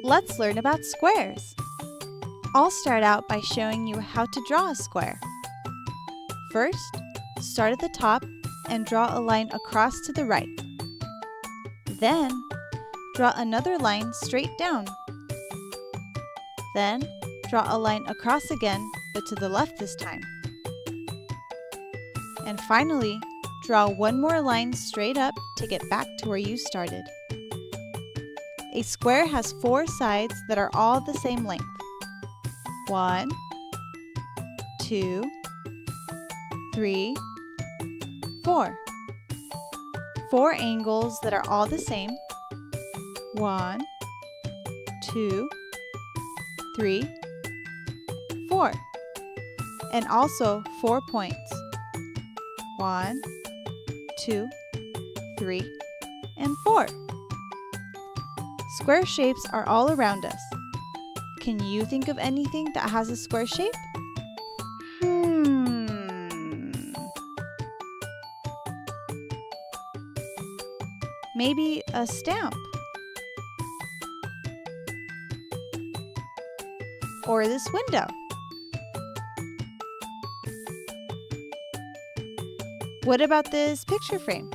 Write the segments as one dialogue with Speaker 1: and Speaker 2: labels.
Speaker 1: Let's learn about squares. I'll start out by showing you how to draw a square. First, start at the top and draw a line across to the right. Then, draw another line straight down. Then, draw a line across again, but to the left this time. And finally, draw one more line straight up to get back to where you started. A square has 4 sides that are all the same length. 1, 2, 3, 4. 4 angles that are all the same. 1, 2, 3, 4. And also 4 points. 1, 2, 3, and 4. Square shapes are all around us. Can you think of anything that has a square shape? Maybe a stamp. Or this window. What about this picture frame?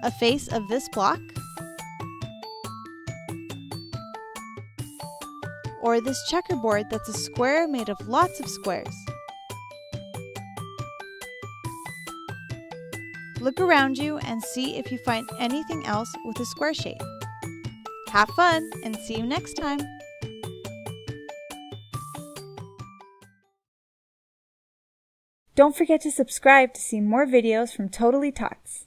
Speaker 1: A face of this block? Or this checkerboard that's a square made of lots of squares? Look around you and see if you find anything else with a square shape. Have fun and see you next time! Don't forget to subscribe to see more videos from Totally Tots.